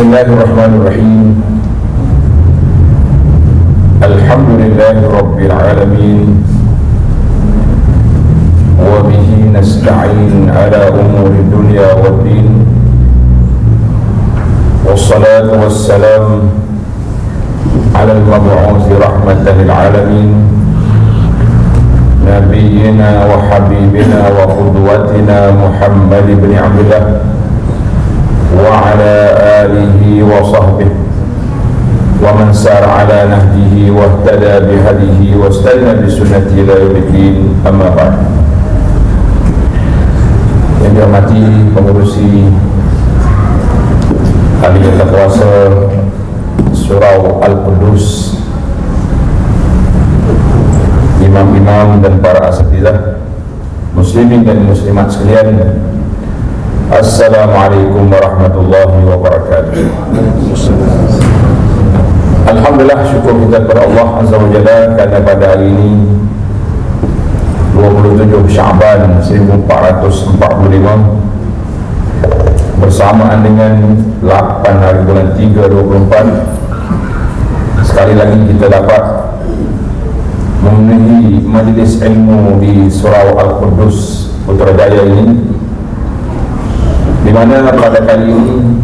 Bismillahirrahmanirrahim. Alhamdulillahi Rabbil Alamin. Wa bihi nasta'in ala umuri dunya wa din. Wassalatu wassalam ala al-mab'uthi rahmatan lil alamin, nabiyyina wa habibina wa qudwatina Muhammad ibn Abdullah wa ala alihi wa sahbihi wa man sara ala nahjihi wa ihtada bihadihi wa istana bi sunnatihi ila yaumiddin, amma ba'd. Yang dihormati pengurusi ahli tata kuasa Surau Al-Qudus, imam-imam dan para asatidzah, muslimin dan muslimat sekalian, Assalamualaikum warahmatullahi wabarakatuh. Alhamdulillah, syukur kita kepada Allah Azza wa Jalla kerana pada hari ini 27 Syaban 1445 bersamaan dengan 8 hari bulan 3 2024, sekali lagi kita dapat memenuhi majlis ilmu di Surau Al-Qudus Putrajaya ini, di mana pada kali ini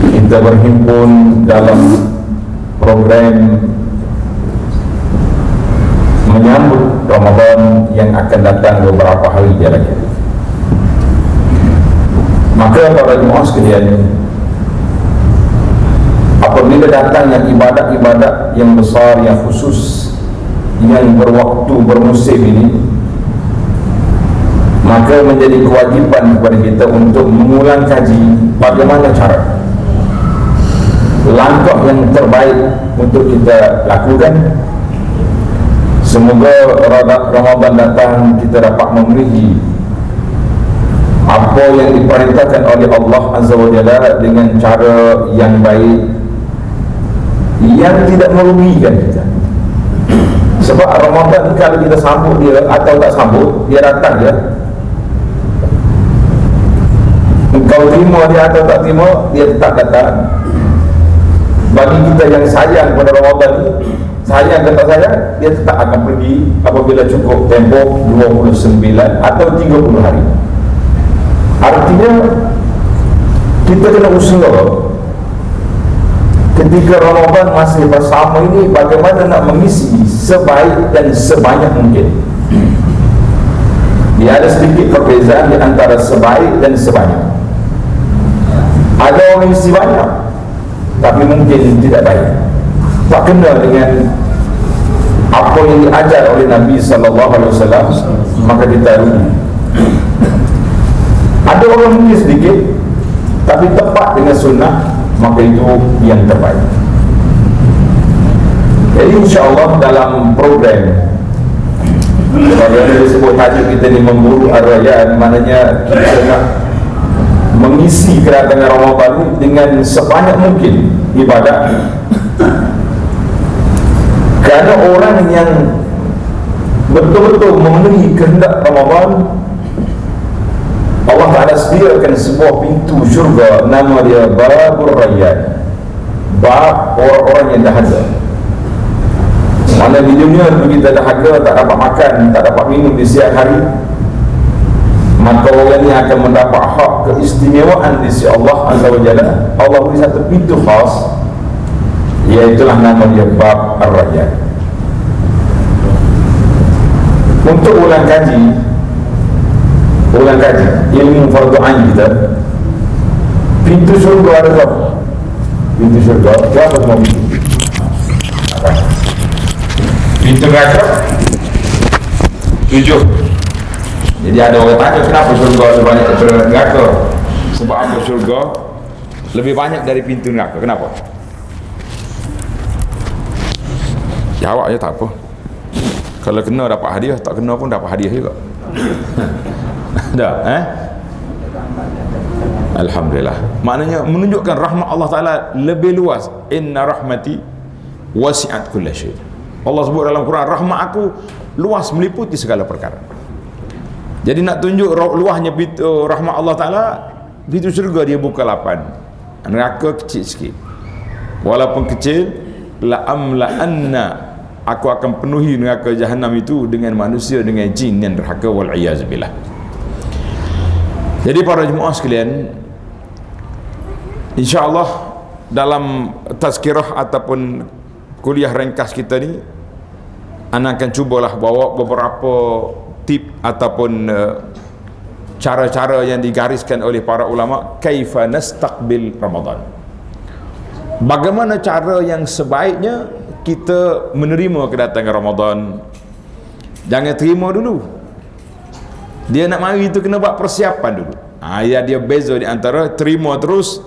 kita berhimpun dalam program menyambut Ramadan yang akan datang beberapa hari lagi. Maka para jemaah sekalian, apabila datangnya ibadat-ibadat yang besar, yang khusus, yang berwaktu, bermusim ini, maka menjadi kewajipan kepada kita untuk mengulang kaji bagaimana cara, langkah yang terbaik untuk kita lakukan. Semoga Ramadan datang kita dapat memenuhi apa yang diperintahkan oleh Allah Azza wa Jalla dengan cara yang baik, yang tidak merugikan kita. Sebab Ramadan kalau kita sambut dia atau tak sambut, dia datang je. Engkau terima dia atau tak terima, dia tetap datang. Bagi kita yang sayang pada Ramadan ni, sayang ke tak sayang, dia tetap akan pergi apabila cukup tempoh 29 atau 30 hari. Artinya kita kena usaha ketika Ramadan masih bersama ini, bagaimana nak mengisi sebaik dan sebanyak mungkin. Dia ada sedikit perbezaan di antara sebaik dan sebanyak. Ada orang isi banyak tapi mungkin tidak baik, tak kena dengan apa yang diajar oleh Nabi SAW, maka kita rugi. Ada orang mungkin sedikit tapi tepat dengan sunnah, maka itu yang terbaik. Jadi insyaAllah dalam program yang disebut tajuk kita ni memburu ar-rayyan, maknanya kita nak mengisi kedatangan Ramadan dengan sebanyak mungkin ibadat. Kerana orang yang betul-betul memenuhi kehendak Ramadan, Allah Ta'ala sediakan sebuah pintu syurga, nama dia Babur Rayyan, bab orang-orang yang dahaga. Mana di dunia kita dahaga, tak dapat makan, tak dapat minum di siang hari, maka orang ini akan mendapat hak keistimewaan di sisi Allah Azza wa Jalla. Allah beri satu pintu khas, iaitulah nama dia Bab Ar-Rayyan. Untuk ulang kaji ilmu fardu ain kita, pintu syurga ada berapa? Pintu syurga berapa semua pintu? Pintu neraka 7. Jadi ada orang tanya kenapa syurga sebanyak daripada neraka? Sebab apa syurga lebih banyak dari pintu neraka? Kenapa? Jawab je, tak apa. Kalau kena dapat hadiah, tak kena pun dapat hadiah juga. Dah, Alhamdulillah. Maknanya menunjukkan rahmat Allah Ta'ala lebih luas. Inna rahmati wasi'at kulla syai'. Allah sebut dalam Quran, rahmat aku luas, meliputi segala perkara. Jadi nak tunjuk luahnya rahmat Allah Ta'ala, pintu syurga dia buka 8. neraka kecil sikit, walaupun kecil, la'amla'anna, aku akan penuhi neraka Jahannam itu dengan manusia, dengan jin yang derhaka, wal'iyazubillah. Jadi para jemaah sekalian, insya-Allah dalam tazkirah ataupun kuliah ringkas kita ni, ana akan cubalah bawa beberapa tip ataupun cara-cara yang digariskan oleh para ulama, kaifa nastaqbil Ramadan. Bagaimana cara yang sebaiknya kita menerima kedatangan Ramadan. Jangan terima dulu. Dia nak mari tu kena buat persiapan dulu. Dia beza di antara terima terus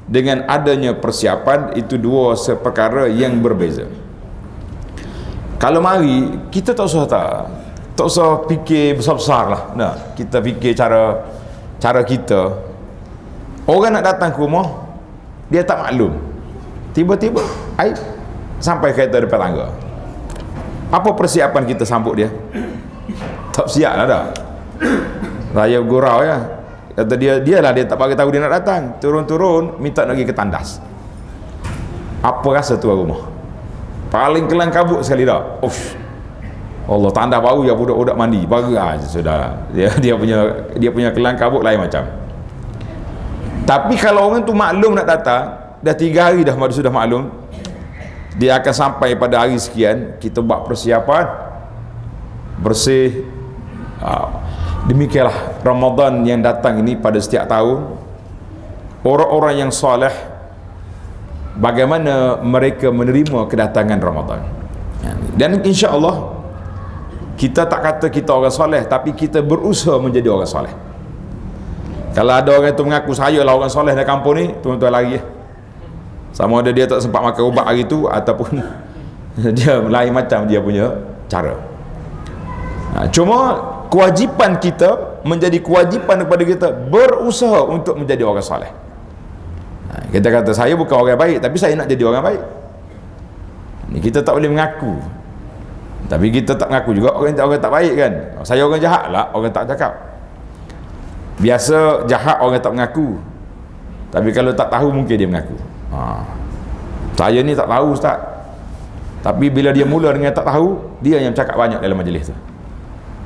dengan adanya persiapan. Itu dua perkara yang berbeza. Kalau mari, kita tak usah fikir besar-besar lah. Nah, kita fikir cara kita. Orang nak datang ke rumah, dia tak maklum, tiba-tiba sampai kereta depan tangga. Apa persiapan kita sambut dia? Tak siap lah dah. Raya gurau ya. Kata dia tak bagi tahu dia nak datang. Turun-turun minta nak pergi ke tandas. Apa rasa tuan rumah? Paling kelang kabut sekali dah. Allah, tandas baru ya, budak-budak mandi baru aja sudah. Dia punya kelang kabut lain macam. Tapi kalau orang tu maklum nak datang, dah 3 hari dah sudah maklum, dia akan sampai pada hari sekian, kita buat persiapan bersih. Demikianlah Ramadan yang datang ini pada setiap tahun. Orang-orang yang soleh, bagaimana mereka menerima kedatangan Ramadan. Dan insya Allah kita tak kata kita orang soleh, tapi kita berusaha menjadi orang soleh. Kalau ada orang tu mengaku saya lah orang soleh dalam kampung ni, tuan-tuan lari sama ada dia tak sempat makan ubat hari tu, ataupun dia lain macam dia punya cara. Cuma kewajipan kita, menjadi kewajipan kepada kita berusaha untuk menjadi orang soleh. Kita kata saya bukan orang baik, tapi saya nak jadi orang baik. Ni kita tak boleh mengaku, tapi kita tak mengaku juga orang tak baik kan. Saya orang jahat lah, orang tak cakap. Biasa jahat orang tak mengaku, tapi kalau tak tahu mungkin dia mengaku. Saya ni tak tahu Ustaz, tapi bila dia mula dengan tak tahu, dia yang cakap banyak dalam majlis tu.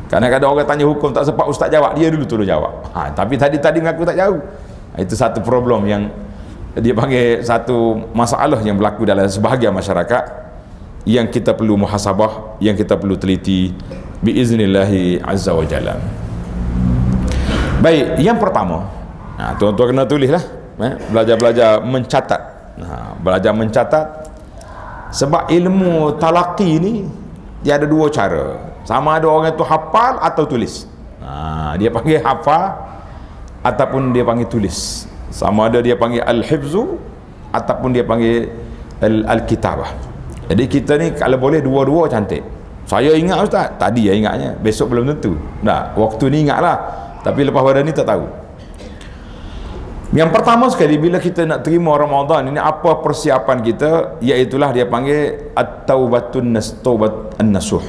Kadang-kadang orang tanya hukum tak sempat Ustaz jawab, dia dulu tolong jawab. Tapi tadi mengaku tak jauh. Itu satu problem yang dia panggil satu masalah yang berlaku dalam sebahagian masyarakat, yang kita perlu muhasabah, yang kita perlu teliti biiznillahi azza wa jalla. Baik, yang pertama, tuan-tuan kena tulislah, belajar mencatat. Belajar mencatat, sebab ilmu talaqi ni dia ada 2 cara. Sama ada orang tu hafal atau tulis. Dia panggil hafal ataupun dia panggil tulis. Sama ada dia panggil al-hifzu ataupun dia panggil al-kitabah. Jadi kita ni kalau boleh dua-dua cantik. Saya ingat Ustaz, tadi ya ingatnya, besok belum tentu. Waktu ni ingatlah, tapi lepas pada ni tak tahu. Yang pertama sekali, bila kita nak terima Ramadan ini, apa persiapan kita? Iaitulah dia panggil at-taubatun nasuh.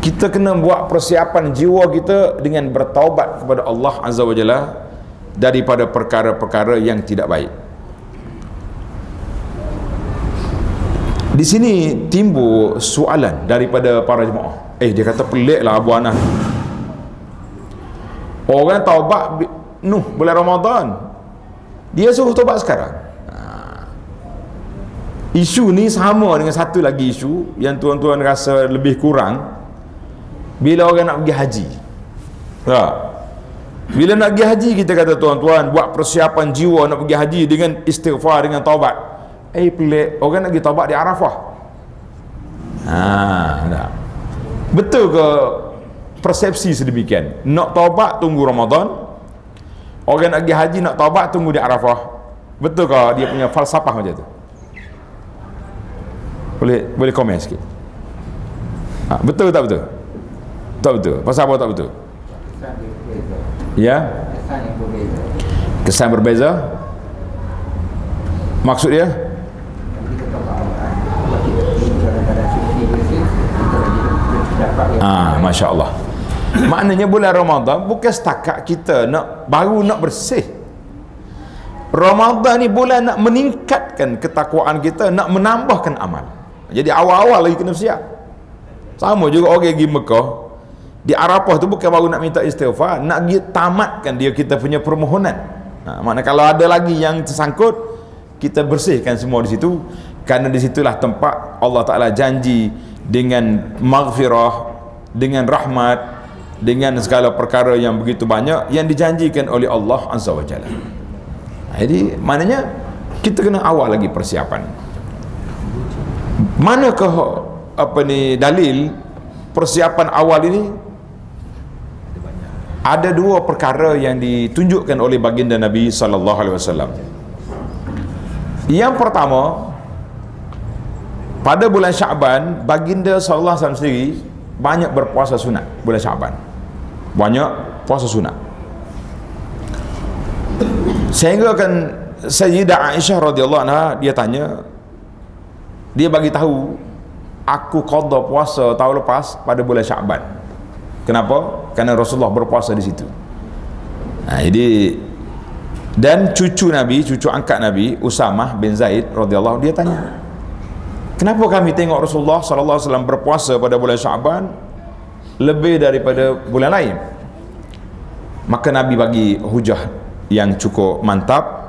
Kita kena buat persiapan jiwa kita dengan bertaubat kepada Allah Azza wa Jalla daripada perkara-perkara yang tidak baik. Di sini timbul soalan daripada para jemaah. Dia kata peliklah Abu Anas, orang taubat bulan Ramadan, dia suruh taubat sekarang. Isu ni sama dengan satu lagi isu yang tuan-tuan rasa lebih kurang bila orang nak pergi haji. Bila nak pergi haji, kita kata tuan-tuan buat persiapan jiwa nak pergi haji dengan istighfar, dengan taubat. Pelik, orang nak pergi taubat di Arafah. Betul ke persepsi sedemikian? Nak taubat tunggu Ramadan, orang nak pergi haji nak taubat tunggu di Arafah. Betul ke dia punya falsafah macam tu? Boleh komen sikit. Betul tak betul? Tak betul. Pasal apa tak betul? Ya? Kesan berbeza. Maksud dia? Masya Allah. Maknanya bulan Ramadan bukan setakat kita baru nak bersih. Ramadan ni bulan nak meningkatkan ketakwaan kita, nak menambahkan amal. Jadi awal-awal lagi kena siap. Sama juga orang pergi Mekah, di Arafah tu bukan baru nak minta istighfar, nak pergi tamatkan dia kita punya permohonan. Maknanya kalau ada lagi yang tersangkut, kita bersihkan semua di situ, kerana di situlah tempat Allah Ta'ala janji dengan maghfirah, dengan rahmat, dengan segala perkara yang begitu banyak yang dijanjikan oleh Allah Azza wa Jalla. Jadi maknanya kita kena awal lagi persiapan. Manakah dalil persiapan awal ini? Ada dua perkara yang ditunjukkan oleh baginda Nabi sallallahu alaihi wasallam. Yang pertama, pada bulan Syaban, baginda sallallahu alaihi wasallam sendiri banyak berpuasa sunat bulan Syaban. Banyak puasa sunat. Sehingga kan Sayyidah Aisyah radhiyallahu anha, dia tanya, dia bagi tahu, aku qada puasa tahun lepas pada bulan Syaban. Kenapa? Kerana Rasulullah berpuasa di situ. Jadi, dan cucu Nabi, cucu angkat Nabi, Usamah bin Zaid radhiyallahu, dia tanya, kenapa kami tengok Rasulullah sallallahu alaihi wasallam berpuasa pada bulan Syaban lebih daripada bulan lain? Maka Nabi bagi hujah yang cukup mantap.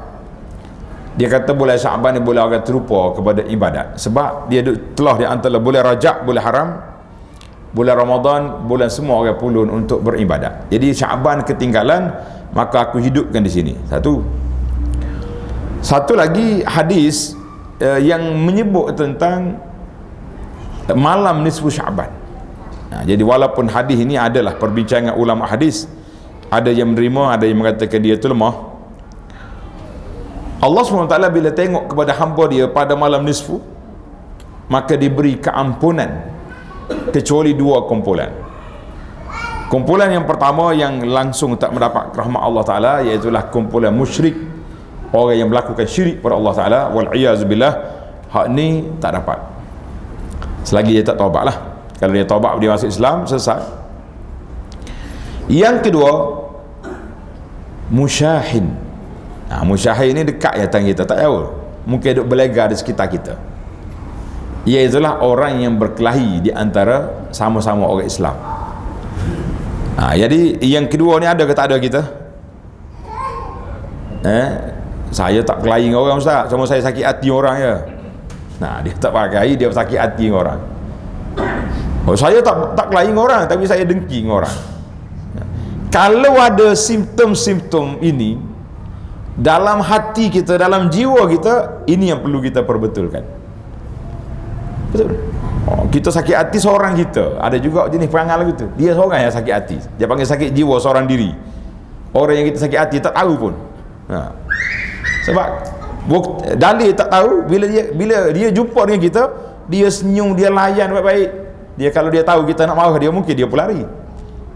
Dia kata bulan Syaban ni bulan agak terupa kepada ibadat, sebab dia telah di antara bulan Rajab, bulan haram, bulan Ramadan, bulan semua orang pulun untuk beribadat. Jadi Syaban ketinggalan, maka aku hidupkan di sini. Satu lagi hadis yang menyebut tentang malam nisfu Syaban. Jadi walaupun hadis ini adalah perbincangan ulama hadis, ada yang menerima, ada yang mengatakan dia itu lemah. Allah SWT bila tengok kepada hamba dia pada malam nisfu, maka diberi keampunan kecuali dua kumpulan. Kumpulan yang pertama yang langsung tak mendapat rahmat Allah Ta'ala, iaitulah kumpulan musyrik, orang yang melakukan syirik pada Allah Ta'ala, wal'iyazubillah. Hak ni tak dapat selagi dia tak taubat lah. Kalau dia taubat, dia masuk Islam, selesai. Yang kedua, musyahin. Musyahin ni dekat datang kita, tak jauh, mungkin duduk berlegar di sekitar kita. Iaitulah orang yang berkelahi di antara sama-sama orang Islam. Jadi yang kedua ni ada ke tak ada kita? Saya tak kelahi dengan orang, Ustaz, cuma saya sakit hati orang je. Dia tak pakai, dia sakit hati dengan orang. Saya tak kelahi dengan orang, tapi saya dengki dengan orang. Kalau ada simptom-simptom ini dalam hati kita, dalam jiwa kita, ini yang perlu kita perbetulkan. Betul? Kita sakit hati seorang kita. Ada juga jenis perangai lagu tu, dia seorang yang sakit hati, dia panggil sakit jiwa seorang diri. Orang yang kita sakit hati tak tahu pun. Sebab dalil tak tahu. Bila dia jumpa dengan kita, dia senyum, dia layan baik-baik. Dia kalau dia tahu kita nak marah dia, mungkin dia pun lari.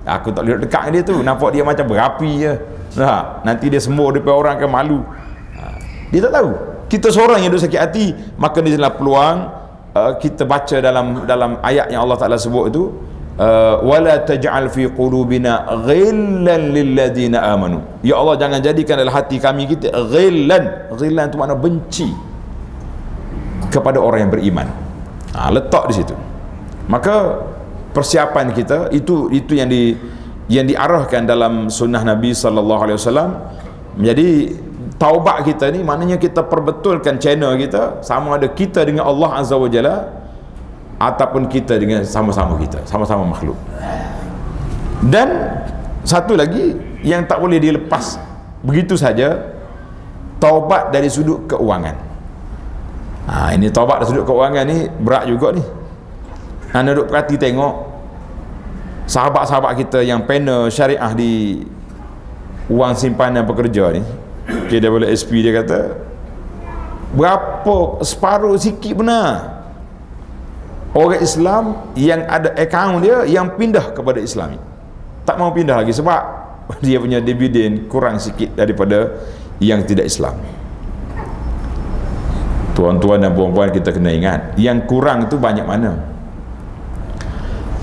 Aku tak boleh dekat dengan dia tu, nampak dia macam berapi je. Nanti dia sembuh depan orang akan malu. Dia tak tahu kita seorang yang duk sakit hati. Maka ni adalah peluang kita baca dalam ayat yang Allah Ta'ala sebut itu, wala taj'al fi qulubina ghillan lilladina amanu. Ya Allah, jangan jadikan dalam hati kami kita ghillan. Ghillan itu makna benci kepada orang yang beriman. Letak di situ. Maka persiapan kita itu yang diarahkan dalam sunnah Nabi sallallahu alaihi wasallam. Jadi taubat kita ni maknanya kita perbetulkan channel kita, sama ada kita dengan Allah Azza wa Jalla ataupun kita dengan sama-sama makhluk. Dan satu lagi yang tak boleh dilepas begitu saja, taubat dari sudut keuangan. Ini taubat dari sudut keuangan ni berat juga ni. Anda duduk perhati tengok sahabat-sahabat kita yang panel syariah di wang simpanan pekerja ni, KWSP, dia kata berapa separuh sikit benar orang Islam yang ada akaun dia yang pindah kepada Islami. Tak mau pindah lagi sebab dia punya dividen kurang sikit daripada yang tidak Islam. Tuan-tuan dan puan-puan, kita kena ingat, yang kurang tu banyak mana.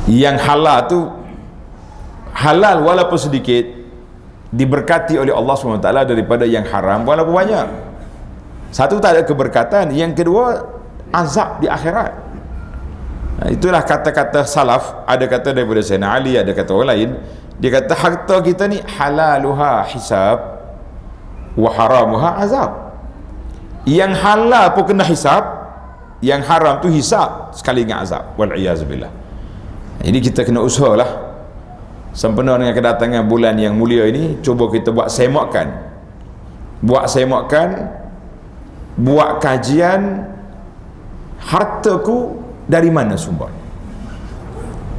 Yang halal tu halal walaupun sedikit, diberkati oleh Allah SWT daripada yang haram walaupun banyak. Satu, tak ada keberkatan. Yang kedua, azab di akhirat. Itulah kata-kata salaf. Ada kata daripada Sayyidina Ali, ada kata orang lain, dia kata harta kita ni halaluha hisab wa haramuha azab. Yang halal pun kena hisab, yang haram tu hisab sekali dengan azab. Wal'iyazubillah. Jadi kita kena usahalah sempena dengan kedatangan bulan yang mulia ini, cuba kita buat semakkan, buat kajian hartaku dari mana sumber.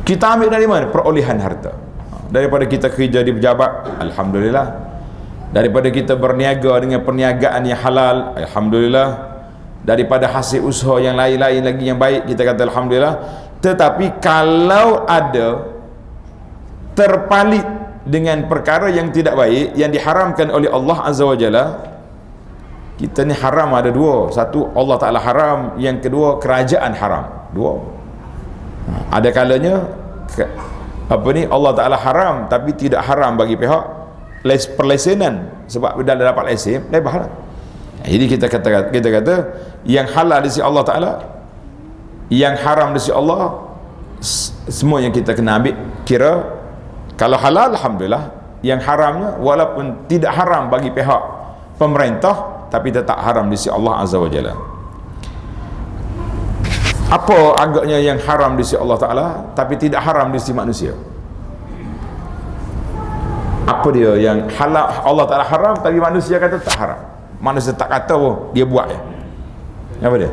Kita ambil dari mana perolehan harta? Daripada kita kerja di pejabat, alhamdulillah. Daripada kita berniaga dengan perniagaan yang halal, alhamdulillah. Daripada hasil usaha yang lain-lain lagi yang baik, kita kata alhamdulillah. Tetapi kalau ada terpalit dengan perkara yang tidak baik yang diharamkan oleh Allah Azza wa Jalla, kita ni haram ada dua. Satu, Allah Ta'ala haram. Yang kedua, kerajaan haram. Dua. Ada kalanya Allah Ta'ala haram tapi tidak haram bagi pihak perlesenan, sebab dah dapat lesen lebah lah. Jadi kita kata yang halal di sisi Allah Ta'ala, yang haram di sisi Allah, semua yang kita kena ambil kira. Kalau halal, alhamdulillah. Yang haramnya walaupun tidak haram bagi pihak pemerintah, tapi tetap haram di sisi Allah Azza wa Jalla. Apa agaknya yang haram di sisi Allah Ta'ala tapi tidak haram di sisi manusia? Apa dia yang halal Allah Ta'ala haram tapi manusia kata tak haram? Manusia tak kata pun, dia buat je. Apa dia?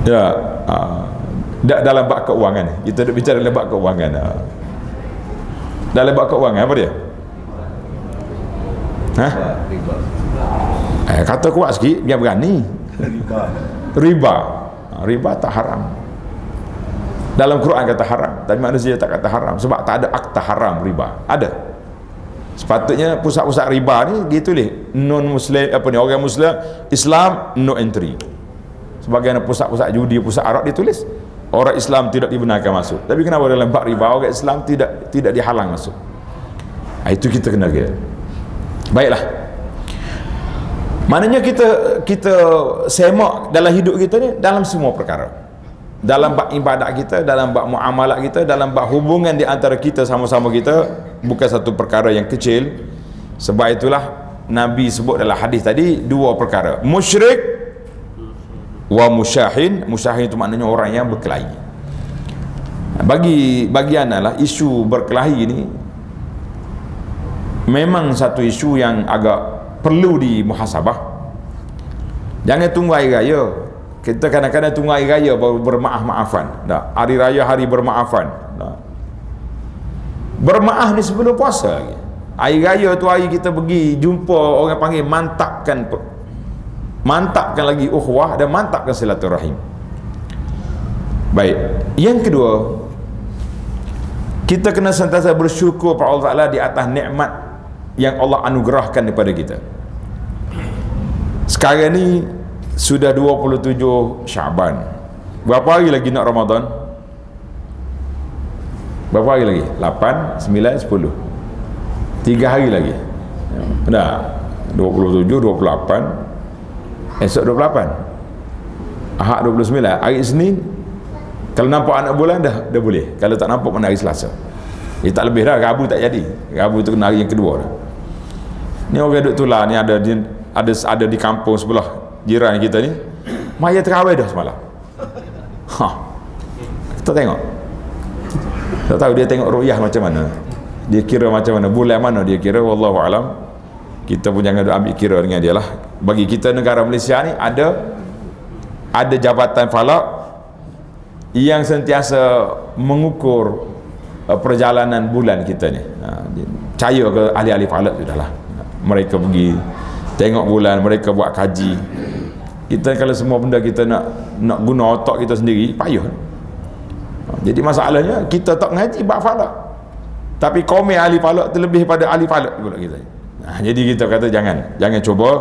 Ya, dalam bab keuangan. Kita nak bicara dalam bab keuangan. Dalam bab keuangan apa dia? Kata kuat sikit biar berani. Riba tak haram. Dalam Quran kata haram, tapi manusia tak kata haram sebab tak ada akta haram riba. Ada. Sepatutnya pusat-pusat riba ni ditulis non muslim, orang muslim, Islam no entry. Sebagaimana pusat-pusat judi, pusat arak ditulis orang Islam tidak dibenarkan masuk. Tapi kenapa dalam bab riba orang Islam tidak dihalang masuk? Itu kita kena kira. Baiklah. Maknanya kita semak dalam hidup kita ni dalam semua perkara. Dalam bab ibadat kita, dalam bab muamalat kita, dalam bab hubungan di antara kita sama-sama kita, bukan satu perkara yang kecil. Sebab itulah Nabi sebut dalam hadis tadi dua perkara, musyrik wa musyahin. Musyahin itu maknanya orang yang berkelahi. Bagi analah isu berkelahi ini memang satu isu yang agak perlu dimuhasabah. Jangan tunggu hari raya. Kita kadang-kadang tunggu hari raya baru bermaaf-maafan. Hari raya hari bermaafan. Bermaaf ni sebelum puasa lagi. Hari raya tu hari kita pergi jumpa orang panggil mantapkan lagi ukhuwah dan mantapkan silaturahim. Baik. Yang kedua, kita kena sentiasa bersyukur pada Allah Ta'ala di atas nikmat yang Allah anugerahkan kepada kita. Sekarang ni sudah 27 Syaban. Berapa hari lagi nak Ramadan? Berapa hari lagi? 8, 9, 10. 3 hari lagi. Dah 27, 28. Esok 28. Ahad 29. Hari Isnin. Kalau nampak anak bulan dah boleh. Kalau tak nampak mana hari Selasa. Tak lebih dah. Rabu tak jadi. Rabu tu kena hari yang kedua dah. Ni orang duduk tular ni ada di kampung sebelah jiran kita ni, maya terawih dah semalam. Kita tengok. Tak tahu dia tengok ru'yah macam mana. Dia kira macam mana, bulan mana dia kira, wallahu alam. Kita pun jangan ambil kira dengan dia lah. Bagi kita negara Malaysia ni ada jabatan falak yang sentiasa mengukur perjalanan bulan kita ni. Percaya ke ahli-ahli falak sudahlah. Mereka pergi tengok bulan, mereka buat kaji. Kita kalau semua benda kita nak guna otak kita sendiri, payah. Jadi masalahnya kita tak ngaji bab falak, tapi komen ahli falak terlebih pada ahli falak pula kita. Jadi kita kata jangan cuba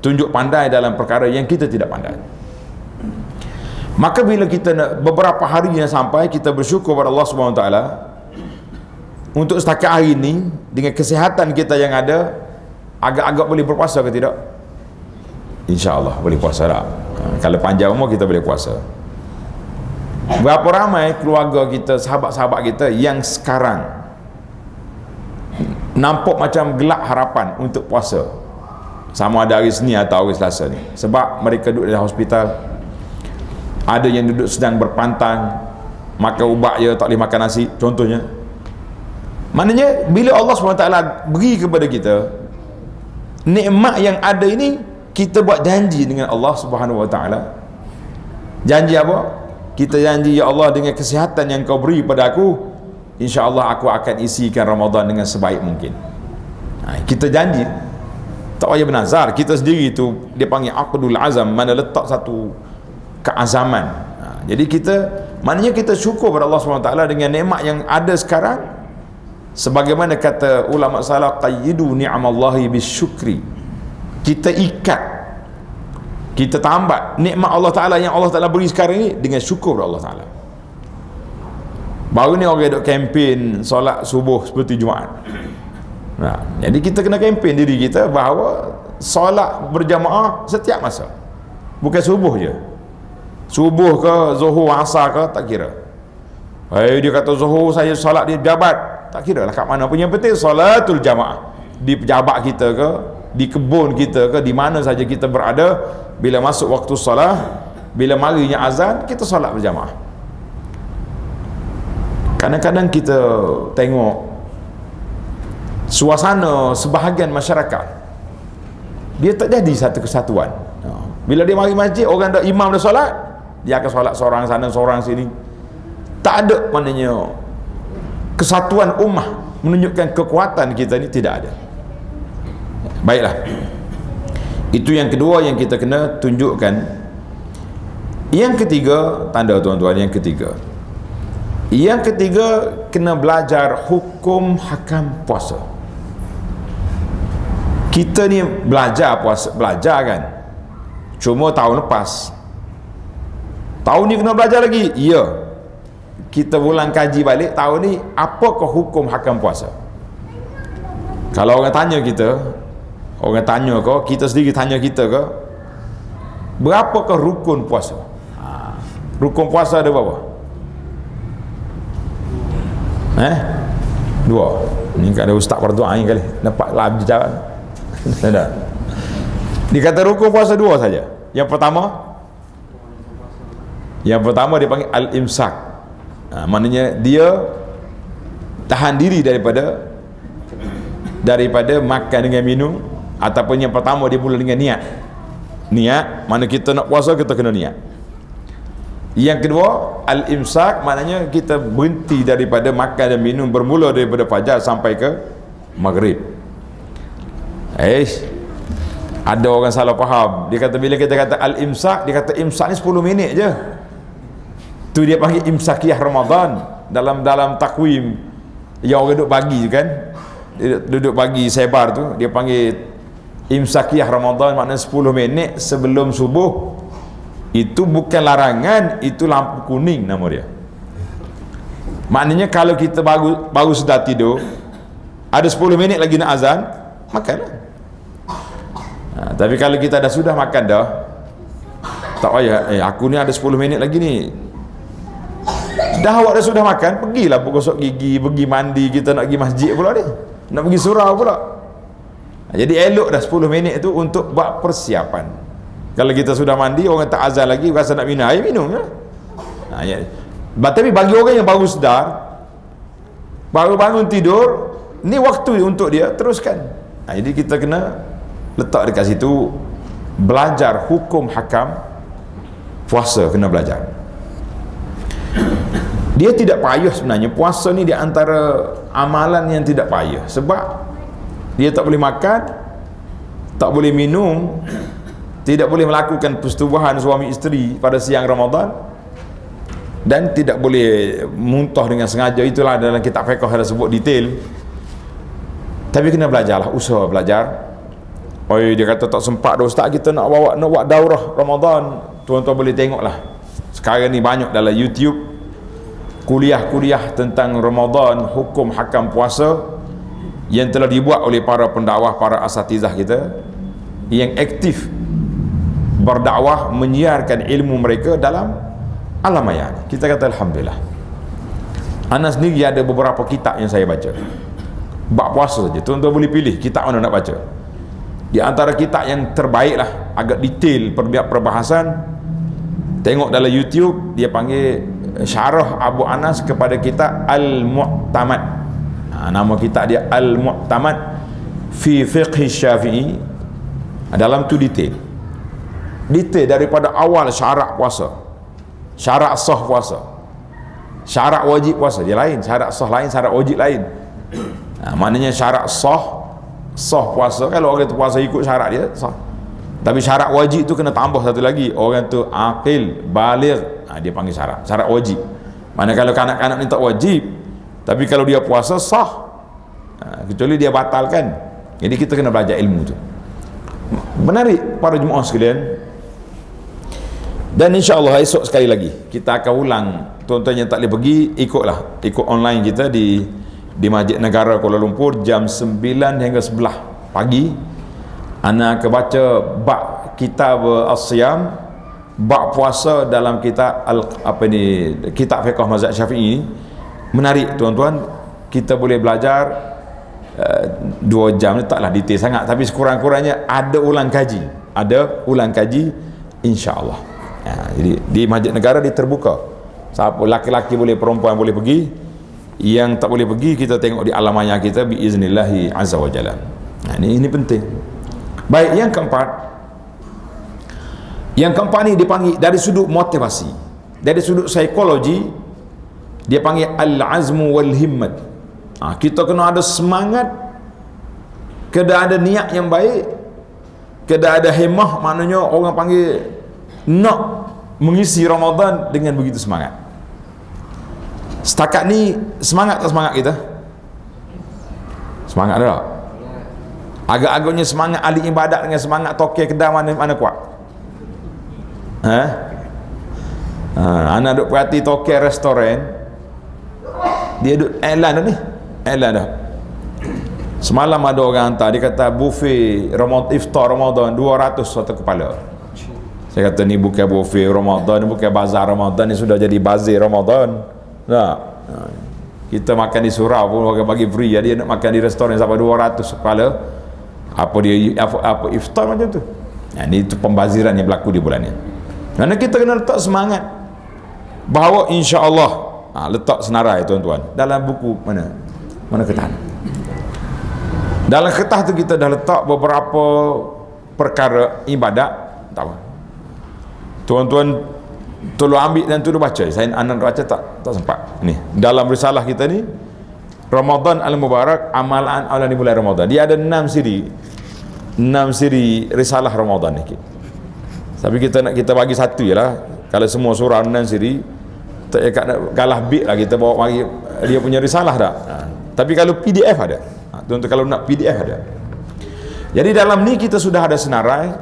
tunjuk pandai dalam perkara yang kita tidak pandai. Maka bila kita nak, beberapa hari yang sampai, kita bersyukur kepada Allah SWT untuk setakat hari ini, dengan kesihatan kita yang ada, agak-agak boleh berpuasa ke tidak? InsyaAllah boleh puasa tak? Kalau panjang umur kita boleh puasa. Berapa ramai keluarga kita, sahabat-sahabat kita yang sekarang nampak macam gelap harapan untuk puasa, sama ada hari Senin atau hari Selasa ni, sebab mereka duduk di hospital, ada yang duduk sedang berpantang, makan ubat je tak boleh makan nasi contohnya. Maknanya bila Allah SWT beri kepada kita nikmat yang ada ini, kita buat janji dengan Allah SWT. Janji apa? Kita janji, ya Allah, dengan kesihatan yang kau beri pada aku, insya-Allah aku akan isikan Ramadan dengan sebaik mungkin. Kita janji, tak payah bernazar. Kita sendiri tu dia panggil aqdul azam, mana letak satu keazaman. Jadi kita, maknanya kita syukur pada Allah SWT dengan nikmat yang ada sekarang. Sebagaimana kata ulama salaf, qayyidu ni'amallahi bisyukri. Kita ikat, kita tambah nikmat Allah Ta'ala yang Allah Ta'ala beri sekarang ni dengan syukur Allah Ta'ala. Baru ni orang duk kempen solat subuh seperti Jumaat. Jadi kita kena kempen diri kita bahawa solat berjamaah setiap masa, bukan subuh je. Subuh ke, zuhur, asar ke, tak kira. Dia kata zuhur saya solat di pejabat, tak kira lah kat mana pun, yang penting solatul jamaah. Di pejabat kita ke, di kebun kita ke, di mana saja kita berada, bila masuk waktu solat, bila marinya azan, kita solat berjamaah. Kadang-kadang kita tengok suasana sebahagian masyarakat, dia tak jadi satu kesatuan. Bila dia mari masjid, orang dah imam dah solat, dia akan solat seorang sana seorang sini. Tak ada, maknanya kesatuan ummah, menunjukkan kekuatan kita ni tidak ada. Baiklah, itu yang kedua yang kita kena tunjukkan. Yang ketiga, tanda tuan-tuan, yang ketiga kena belajar hukum hakam puasa. Kita ni belajar puasa, belajar kan, cuma tahun lepas, tahun ni kena belajar lagi. Ya, kita ulang kaji balik tahun ni, apakah hukum hakam puasa. Kalau orang tanya kita, orang tanya kau, kita sendiri tanya kita ke, berapakah rukun puasa? Rukun puasa ada berapa? Dua. Ni ada ustaz berdoa ni kali, dapat lah jawapan. Ada. Dikata rukun puasa dua saja. Yang pertama dia panggil al-imsak. Maknanya dia tahan diri daripada makan dengan minum. Ataupun yang pertama dia mula dengan niat, mana kita nak puasa kita kena niat. Yang kedua al-imsak, maknanya kita berhenti daripada makan dan minum bermula daripada fajar sampai ke maghrib. Ada orang salah faham, dia kata bila kita kata al-imsak, dia kata imsak ni 10 minit je, tu dia panggil imsakiyah Ramadan. Dalam takwim yang orang duduk bagi kan, duduk bagi sebar tu, dia panggil imsakiyah Ramadan, maknanya 10 minit sebelum subuh. Itu bukan larangan, itu lampu kuning nama dia. Maknanya kalau kita baru sedar tidur, ada 10 minit lagi nak azan, makanlah. Tapi kalau kita sudah makan dah, tak payah, aku ni ada 10 minit lagi ni. Dah awak dah sudah makan, pergilah gosok gigi, pergi mandi, kita nak pergi masjid pula ni, nak pergi surau pula. Jadi elok dah 10 minit tu untuk buat persiapan. Kalau kita sudah mandi, orang tak azan lagi, rasa nak minum air, minum ya. Tapi bagi orang yang baru sedar, baru bangun tidur, ni waktu untuk dia teruskan. Jadi kita kena letak dekat situ, belajar hukum hakam puasa, kena belajar. Dia tidak payah sebenarnya. Puasa ni di antara amalan yang tidak payah, sebab dia tak boleh makan, tak boleh minum, tidak boleh melakukan persetubuhan suami isteri pada siang Ramadan, dan tidak boleh muntah dengan sengaja. Itulah dalam kitab fiqh ada sebut detail. Tapi kena belajarlah, usaha belajar. Dia kata tak sempat dah ustaz, kita nak buat daurah Ramadan. Tuan-tuan boleh tengoklah Sekarang ni banyak dalam YouTube kuliah-kuliah tentang Ramadan, hukum hakam puasa yang telah dibuat oleh para pendakwah, para asatizah kita yang aktif berdakwah, menyiarkan ilmu mereka dalam alam maya. Kita kata alhamdulillah. Ana sendiri ada beberapa kitab yang saya baca bab puasa je. Tuan-tuan boleh pilih kitab mana nak baca. Di antara kitab yang terbaik lah, agak detail perbahasan, tengok dalam YouTube, dia panggil Syarah Abu Anas kepada kitab Al-Mu'tamad. Nama kitab dia Al-Mu'tamad fi Fiqh Syafi'i. Dalam tu detail daripada awal syarat puasa, syarat sah puasa, syarat wajib puasa. Dia lain, syarat sah lain, syarat wajib lain. Maknanya syarat sah puasa, kalau orang tu puasa ikut syarat dia sah. Tapi syarat wajib tu kena tambah satu lagi, orang tu aqil, baligh, dia panggil syarat wajib. Mana kalau kanak-kanak ni tak wajib, tapi kalau dia puasa sah, kecuali dia batalkan. Jadi kita kena belajar ilmu tu. Menarik para jemaah sekalian. Dan insya-Allah esok sekali lagi kita akan ulang. Tuan-tuan yang tak boleh pergi, ikut online kita di Masjid Negara Kuala Lumpur jam 9 hingga 11 pagi. Ana akan baca bab kitab As-Siyam, bab puasa dalam kitab kitab fiqh mazhab Syafi'i. Menarik tuan-tuan, kita boleh belajar 2 jam ni, taklah detail sangat, tapi sekurang-kurangnya ada ulang kaji insya-Allah. Jadi di Masjid Negara dia terbuka, siapa laki-laki boleh, perempuan boleh pergi. Yang tak boleh pergi, kita tengok di alam maya kita biiznillahi azza wa jalla. Ini penting. Baik, yang keempat ni dipanggil dari sudut motivasi, dari sudut psikologi, dia panggil al-azmu wal himmat. Kita kena ada semangat, kena ada niat yang baik, kena ada himmah, maknanya orang panggil nak mengisi Ramadan dengan begitu semangat. Setakat ni semangat tak semangat kita? Semangat tak? Agak-agaknya semangat ahli ibadat dengan semangat tokek kedai mana kuat? Anak duk perhati tokek restoran, dia duk iklan dah. Semalam ada orang hantar, dia kata buffet iftar Ramadan 200 satu kepala. Saya kata ni bukan buffet Ramadan, ni bukan bazar Ramadan, ni sudah jadi bazir Ramadan. Kita makan di surau pun orang bagi free, dia nak makan di restoran sampai 200 kepala. Apa iftar macam tu. Ini itu pembaziran yang berlaku di bulan ni. Kerana kita kena letak semangat bahawa insya-Allah, letak senarai tuan-tuan dalam buku mana kertas. Dalam kertas tu kita dah letak beberapa perkara ibadat. Tak apa, tuan-tuan tolong ambil dan tolong baca. Saya anak baca tak sempat. Ni dalam risalah kita ni, Ramadan Al-Mubarak, amalan awal di bulan Ramadan. Dia ada 6 siri risalah Ramadan ni. Tapi kita bagi satu je lah. Kalau semua surah 6 siri, tak kalah bit lah kita bawa bagi dia punya risalah dah. Tapi kalau PDF ada. Tuan-tuan kalau nak PDF ada. Jadi dalam ni kita sudah ada senarai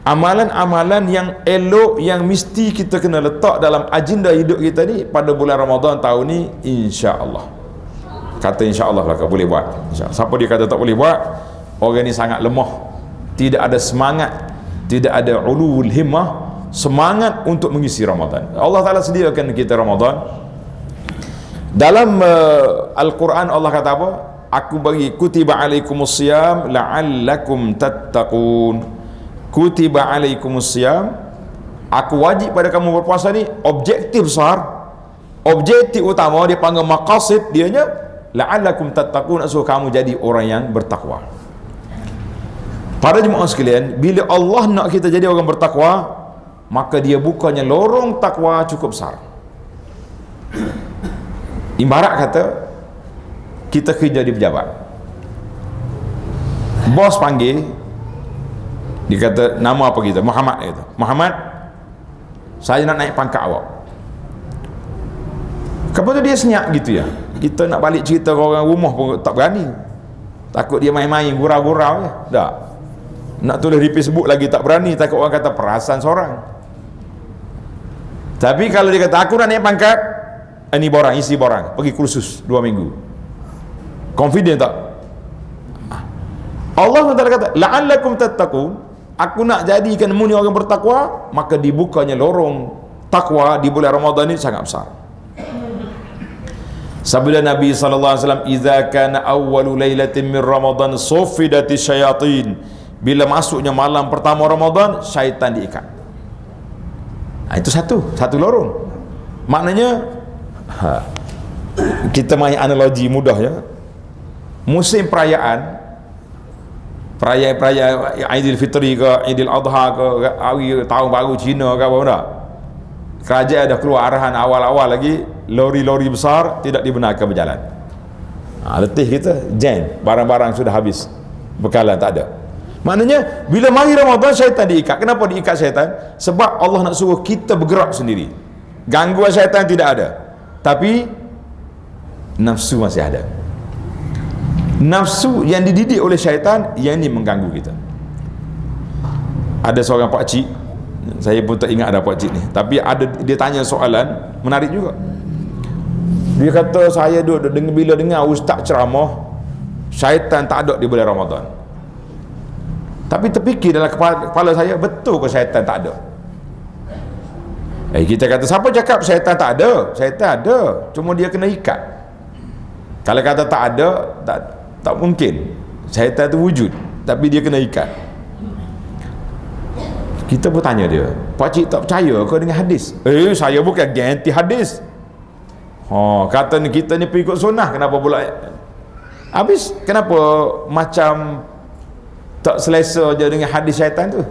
amalan-amalan yang elok, yang mesti kita kena letak dalam agenda hidup kita ni pada bulan Ramadan tahun ni, insya-Allah. Kata insya-Allah lah kau boleh buat. Siapa dia kata tak boleh buat, orang ni sangat lemah, tidak ada semangat, tidak ada ulul himmah, semangat untuk mengisi Ramadan. Allah Ta'ala sediakan kita Ramadan. Dalam Al-Quran Allah kata apa? Aku bagi kutiba alaikumusiyam la'allakum tattaqun. Kutiba alaikumusiyam, aku wajib pada kamu berpuasa ni. Objektif besar, objektif utama dia panggil maqasid, dianya la'allakum tattaqun, supaya kamu jadi orang yang bertakwa. Para jemaah sekalian, bila Allah nak kita jadi orang bertakwa, maka dia bukanya lorong takwa cukup besar. Ibarat kata kita kerja di pejabat, bos panggil, dia kata nama apa kita, Muhammad. Dia kata, Muhammad, saya nak naik pangkat awak. Kenapa tu dia senyap gitu ya? Kita nak balik cerita ke orang rumah pun tak berani, takut dia main-main gurau-gurau je. Tak nak tulis di Facebook lagi tak berani, takut orang kata perasan seorang. Tapi kalau dia kata aku nak naik pangkat, ini borang, isi borang, pergi kursus 2 minggu, confident tak? Allah SWT kata la'allakum tattaqun, aku nak jadikan kamu ni orang bertakwa, maka dibukanya lorong takwa di bulan Ramadan ini sangat besar. Sabda Nabi SAW, idza kana awwalu lailatin min Ramadan sufidati syayatin, bila masuknya malam pertama Ramadan, syaitan diikat. Itu satu lorong. Maknanya kita main analogi mudah ya, musim perayaan Aidil Fitri ke Aidil Adha ke hari tahun baru Cina ke apa tak, kerajaan dah keluar arahan awal-awal lagi, lori-lori besar tidak dibenarkan berjalan. Letih kita jam, barang-barang sudah habis, bekalan tak ada. Maknanya bila mari Ramadan syaitan diikat. Kenapa diikat syaitan? Sebab Allah nak suruh kita bergerak sendiri. Gangguan syaitan tidak ada, tapi nafsu masih ada. Nafsu yang dididik oleh syaitan, yang ini mengganggu kita. Ada seorang pakcik, saya pun tak ingat ada pakcik ni, tapi ada, dia tanya soalan menarik juga. Dia kata, saya duduk bila dengar ustaz ceramah syaitan tak ada di bulan Ramadan, tapi terfikir dalam kepala saya, betul ke syaitan tak ada? Kita kata, siapa cakap syaitan tak ada? Syaitan ada, cuma dia kena ikat. Kalau kata tak ada, tak mungkin. Syaitan tu wujud, tapi dia kena ikat. Kita pun tanya dia, pakcik tak percaya ke dengan hadis? Saya bukan ganti hadis. Kata ni kita ni pengikut sunnah, kenapa pula habis? Kenapa macam tak selesa je dengan hadis syaitan tu?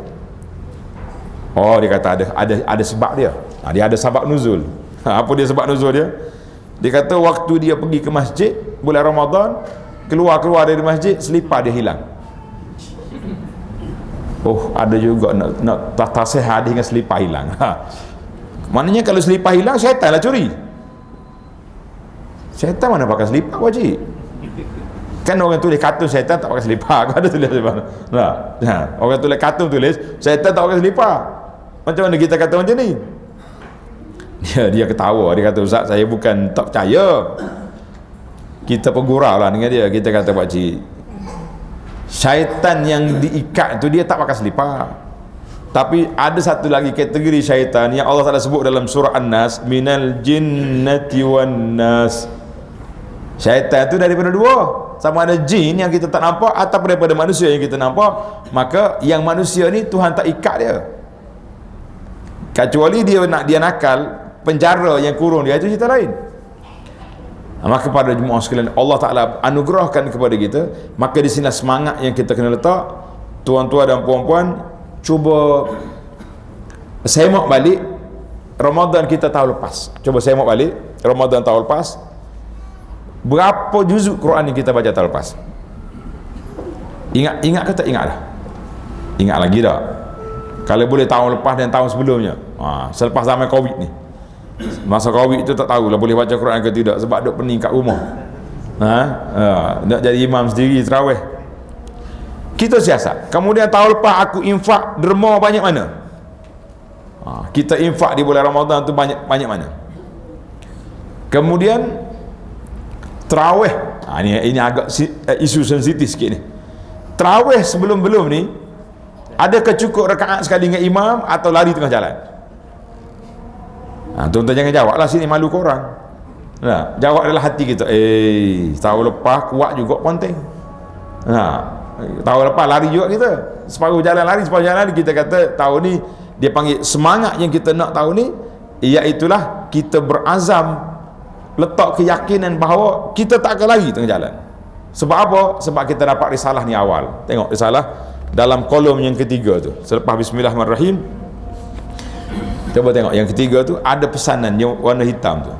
Dia kata ada sebab dia. Dia ada sebab nuzul. Apa dia sebab nuzul dia? Dia kata waktu dia pergi ke masjid bulan Ramadan, keluar dari masjid, selipar dia hilang. Ada juga nak tasih hadis dengan selipar hilang. Maknanya kalau selipar hilang, syaitan lah curi. Syaitan mana pakai selipar wajib? Kan orang tulis kartun syaitan tak pakai selipar. Ada tulis selipar. Orang tulis kartun tulis syaitan tak pakai selipar. Macam mana kita kata macam ni? Dia ketawa, dia kata, ustaz saya bukan tak percaya. Kita pegurau lah dengan dia. Kita kata, pakcik, syaitan yang diikat tu dia tak pakai selipar. Tapi ada satu lagi kategori syaitan yang Allah Ta'ala sebut dalam surah An-Nas, minal jinnati wan nas. Syaitan tu daripada dua, sama ada jin yang kita tak nampak ataupun daripada manusia yang kita nampak. Maka yang manusia ni Tuhan tak ikat dia, kecuali dia nakal, penjara yang kurung dia, itu cerita lain. Maka pada jemaah sekalian, Allah Ta'ala anugerahkan kepada kita, maka di sini semangat yang kita kena letak. Tuan-tuan dan puan-puan, cuba semak balik Ramadan kita tahun lepas. Cuba semak balik Ramadan tahun lepas, berapa juzuk Quran yang kita baca tahun lepas? Ingat ke tak ingat dah? Ingat lagi tak? Kalau boleh tahun lepas dan tahun sebelumnya, selepas zaman Covid ni. Masa Covid itu tak tahulah boleh baca Quran ke tidak, sebab duk pening kat rumah. Nak jadi imam sendiri tarawih. Kita siasat. Kemudian tahun lepas aku infak derma banyak mana? Kita infak di bulan Ramadan tu banyak mana? Kemudian tarawih. Ini agak isu sensitif sikit ni. Tarawih sebelum-belum ni, adakah cukup rakaat sekali dengan imam atau lari tengah jalan? Tuan-tuan jangan jawab lah, sini malu korang. Jawab adalah hati kita. Tahun lepas kuat juga penting. Tahun lepas lari juga kita, separuh jalan lari. Kita kata tahun ni dia panggil semangat yang kita nak tahun ni, iaitulah kita berazam, letak keyakinan bahawa kita tak akan lari tengah jalan. Sebab apa? Sebab kita dapat risalah ni awal. Tengok risalah dalam kolom yang ketiga tu, selepas Bismillahirrahmanirrahim. Coba tengok yang ketiga tu, ada pesanan yang warna hitam tu.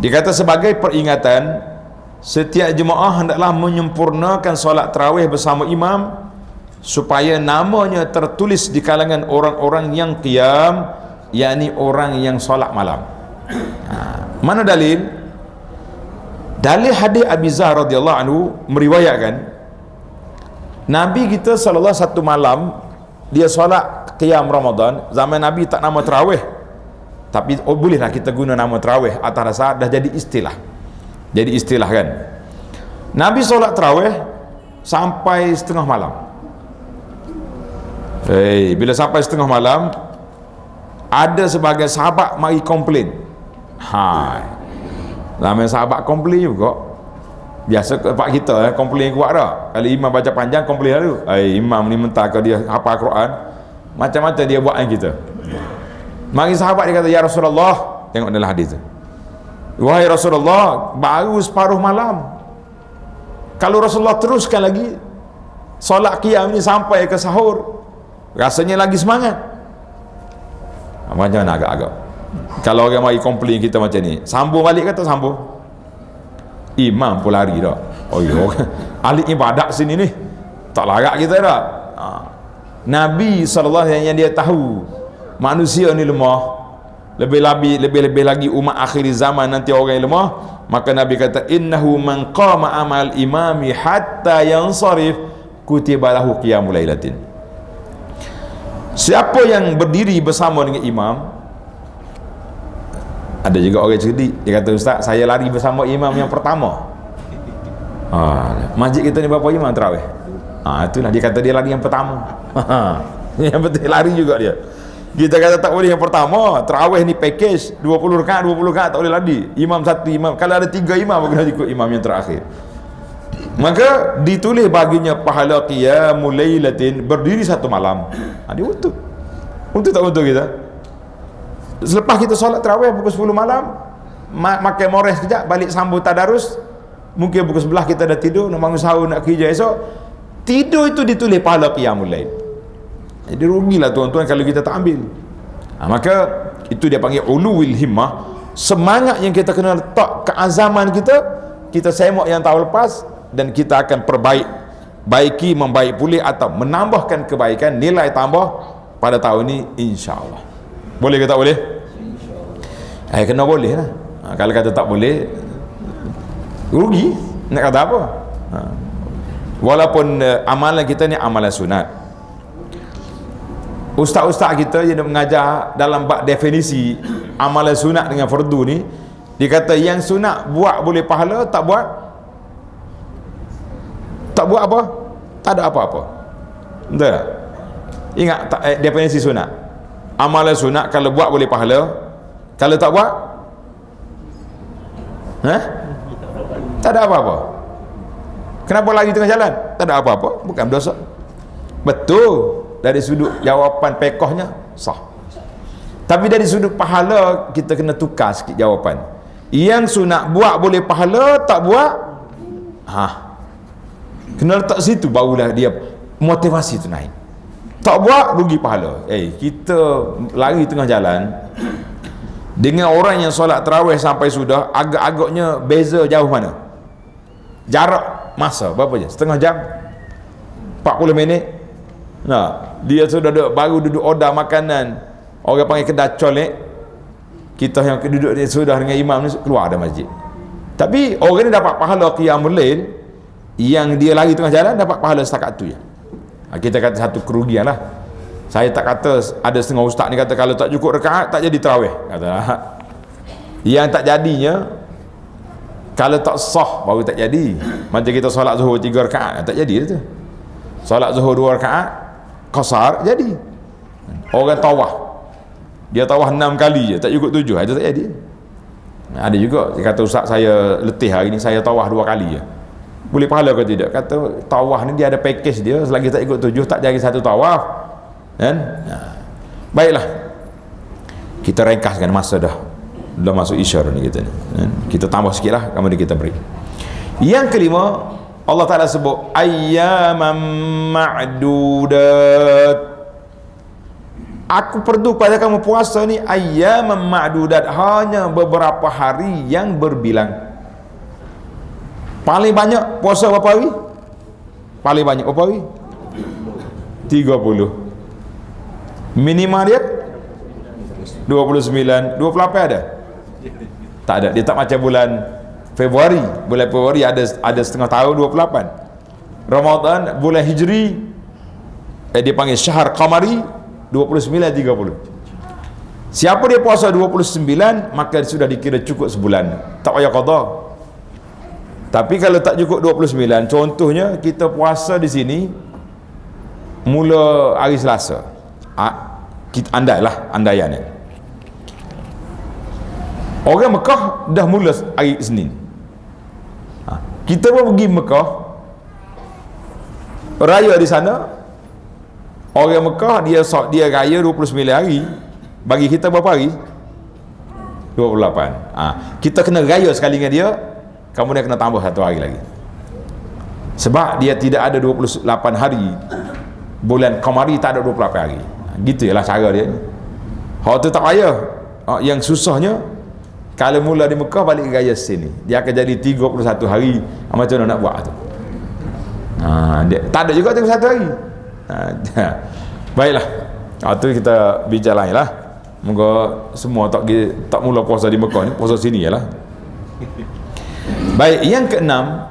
Dia kata sebagai peringatan, setiap jemaah hendaklah menyempurnakan solat tarawih bersama imam supaya namanya tertulis di kalangan orang-orang yang qiyam, yakni orang yang solat malam. Mana dalil? Dalil hadis Abi Dzar radhiyallahu anhu meriwayatkan Nabi kita sallallahu satu malam dia solat qiyam Ramadan. Zaman Nabi tak nama tarawih, Tapi bolehlah kita guna nama tarawih atas dasar dah jadi istilah. Jadi istilah kan. Nabi solat tarawih sampai setengah malam. Bila sampai setengah malam, ada sebagai sahabat mari komplain. Ramai sahabat komplain juga. Biasa tempat kita komplain kuat dah. Kalau imam baca panjang komplain lalu. Imam ni mentah ke dia hafal Quran, macam-macam dia buat dengan kita. Mari sahabat dia kata, ya Rasulullah, tengok dalam hadis tu, wahai Rasulullah, baru separuh malam, kalau Rasulullah teruskan lagi solat qiyam ni sampai ke sahur, rasanya lagi semangat. Macam mana agak-agak kalau orang mari komplain kita macam ni, sambung balik kata sambung, imam pun lari dah. Ahli ibadat sini ni tak larat kita dah. Nabi SAW yang dia tahu manusia ni lemah, lebih lagi umat akhir zaman nanti orang yang lemah, maka Nabi kata, innahu man qama amal imami hatta yansarif kutiba lahu qiyamul lailatin. Siapa yang berdiri bersama dengan imam, ada juga orang cerdik, dia kata, ustaz, saya lari bersama imam yang pertama. Masjid kita ni berapa imam tarawih? Itulah dia kata dia lari yang pertama. Yang penting lari juga dia. Kita kata tak boleh yang pertama, tarawih ni package 20 rakaat tak boleh lari. Imam satu imam, kalau ada 3 imam kena ikut imam yang terakhir. Maka ditulis baginya pahala qiyamul lailatin, berdiri satu malam. Dia untuk tak untuk kita. Selepas kita solat tarawih pukul 10 malam, makan mores sekejap, balik sambung tadarus, mungkin pukul 11 kita dah tidur, nak bangun sahur, nak kerja esok, tidur itu ditulis pahala qiyamul lail. Jadi rugilah tuan-tuan kalau kita tak ambil. Maka itu dia panggil uluwil himmah, semangat yang kita kena letak keazaman kita semak yang tahun lepas, dan kita akan perbaiki, membaik pulih atau menambahkan kebaikan, nilai tambah pada tahun ini insya-Allah. Boleh ke tak boleh? Kena boleh lah. Kalau kata tak boleh, rugi. Nak kata apa? Walaupun amalan kita ni amalan sunat. Ustaz-ustaz kita yang mengajar dalam bab definisi amalan sunat dengan fardu ni, dia kata yang sunat buat boleh pahala, tak buat apa? Tak ada apa-apa. Betul tak? Ingat definisi sunat. Amalan sunat kalau buat boleh pahala, kalau tak buat tak ada apa-apa. Kenapa lagi tengah jalan? Tak ada apa-apa, bukan dosa. Betul, dari sudut jawapan pekohnya sah. Tapi dari sudut pahala kita kena tukar sikit jawapan. Yang sunat buat boleh pahala, tak buat kena letak situ, barulah dia motivasi tu naik. Tak buat rugi pahala. Kita lari tengah jalan dengan orang yang solat tarawih sampai sudah, agak-agaknya beza jauh mana? Jarak masa berapa je? Setengah jam? 40 minit? Dia sudah baru duduk order makanan, orang panggil kedai colek, kita yang duduk dia sudah dengan imam ni keluar dari masjid. Tapi orang ni dapat pahala qiyamul lail, yang dia lari tengah jalan dapat pahala setakat tu je. Kita kata satu kerugian lah. Saya tak kata, ada setengah ustaz ni kata kalau tak cukup rakaat tak jadi tarawih, kata yang tak jadinya kalau tak sah baru tak jadi. Macam kita solat zuhur 3 rakaat tak jadi tu. Solat zuhur 2 rakaat qasar jadi. Orang tawaf, dia tawaf 6 kali je tak cukup 7, itu tak jadi. Ada juga dia kata, ustaz saya letih hari ni, saya tawaf 2 kali je, boleh pahala ke tidak? Kata tawaf ni dia ada package dia, selagi tak ikut 7 tak jadi satu tawaf kan. Baiklah, kita ringkaskan masa dah masuk isya ni kita ni kan? Kita tambah sikit lah, kemudian kita beri. Yang kelima, Allah Ta'ala sebut ayyaman ma'dudat. Aku perdu pada kamu puasa ni ayyaman ma'dudat, hanya beberapa hari yang berbilang. Paling banyak puasa berapa hari? Paling banyak berapa hari? 30. Minimal dia 29, 28 ada? Tak ada. Dia tak macam bulan Februari. Bulan Februari ada setengah tahun 28. Ramadan bulan Hijri dia panggil syahr qamari 29 30. Siapa dia puasa 29, maka sudah dikira cukup sebulan, tak payah qada. Tapi kalau tak cukup 29, contohnya kita puasa di sini mula hari Selasa, kita andaian ni, orang Mekah dah mula hari Isnin, kita pun pergi Mekah raya di sana. Orang Mekah dia raya 29 hari, bagi kita berapa hari? 28. Kita kena raya sekali dengan dia, kemudian kena tambah satu hari lagi, sebab dia tidak ada 28 hari. Bulan Qamari tak ada 28 hari. Gitu ialah cara dia. Hak tu tak payah. Yang susahnya kalau mula di Mekah balik raya sini, dia akan jadi 31 hari. Macam mana nak buat tu? Dia tak ada juga 31 hari. Baiklah. Tu kita bincang lain lah. Moga semua tak mula puasa di Mekah ni, puasa sini ialah. Baik, yang keenam,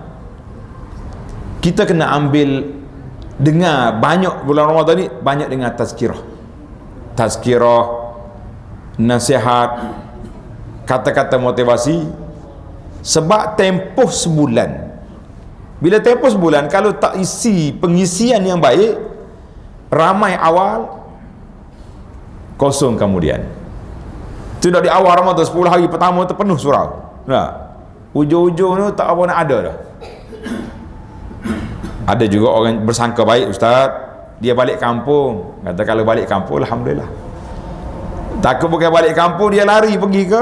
kita kena ambil dengar banyak bulan Ramadan ni, banyak dengar tazkirah, nasihat, kata-kata motivasi. Sebab tempoh sebulan, bila tempoh sebulan kalau tak isi pengisian yang baik, ramai awal, kosong kemudian. Tu dah di awal Ramadan 10 hari pertama tu penuh surau. Ujung-ujung tu tak apa nak ada dah. Ada juga orang bersangka baik, ustaz, dia balik kampung, kata kalau balik kampung alhamdulillah. Takut bukan balik kampung, dia lari pergi ke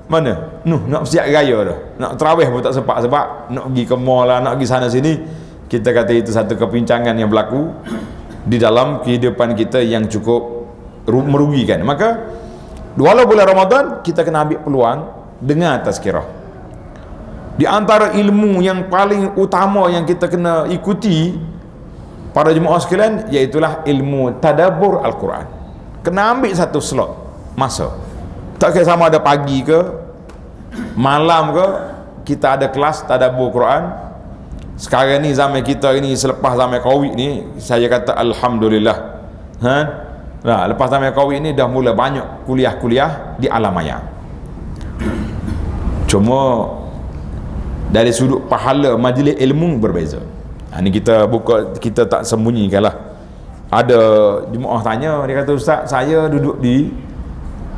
mana? Nak siap raya dah, nak tarawih pun tak sempat, sebab nak pergi ke mall lah, nak pergi sana sini. Kita kata itu satu kepincangan yang berlaku di dalam kehidupan kita yang cukup merugikan. Maka walau bulan Ramadan, kita kena ambil peluang dengar tazkirah. Di antara ilmu yang paling utama yang kita kena ikuti para jemaah sekalian, iaitulah ilmu tadabbur Al-Quran. Kena ambil satu slot masa, tak kira sama ada pagi ke malam ke, kita ada kelas tadabbur Quran. Sekarang ni zaman kita ini, selepas zaman Covid ni, saya kata alhamdulillah, lepas zaman Covid ni dah mula banyak kuliah-kuliah di alam maya. Cuma dari sudut pahala majlis ilmu berbeza. Ini kita buka, kita tak sembunyikan lah. Ada jemaah tanya, dia kata, ustaz, saya duduk di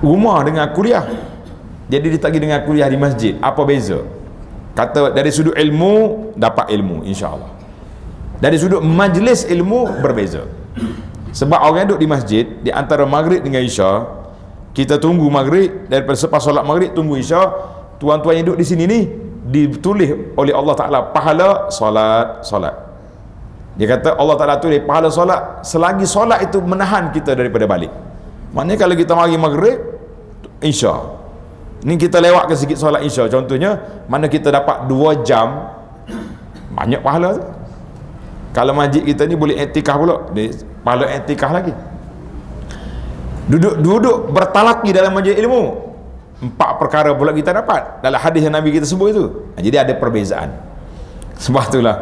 rumah dengan kuliah, jadi dia tak pergi dengan kuliah di masjid, apa beza? Kata dari sudut ilmu dapat ilmu insya-Allah, dari sudut majlis ilmu berbeza. Sebab orang duduk di masjid, di antara maghrib dengan isya, kita tunggu maghrib, daripada selepas solat maghrib tunggu isya. Tuan-tuan yang duduk di sini ni ditulis oleh Allah Ta'ala pahala solat. Dia kata Allah Ta'ala tulis pahala solat selagi solat itu menahan kita daripada balik. Maknanya kalau kita mari maghrib, isya, ni kita lewatkan sikit solat isya contohnya, mana kita dapat 2 jam, banyak pahala tu. Kalau masjid kita ni boleh i'tikaf pula, pahala i'tikaf lagi. Duduk bertalaki dalam majlis ilmu, 4 perkara pula kita dapat dalam hadis yang Nabi kita sebut itu. Jadi ada perbezaan. Sebab itulah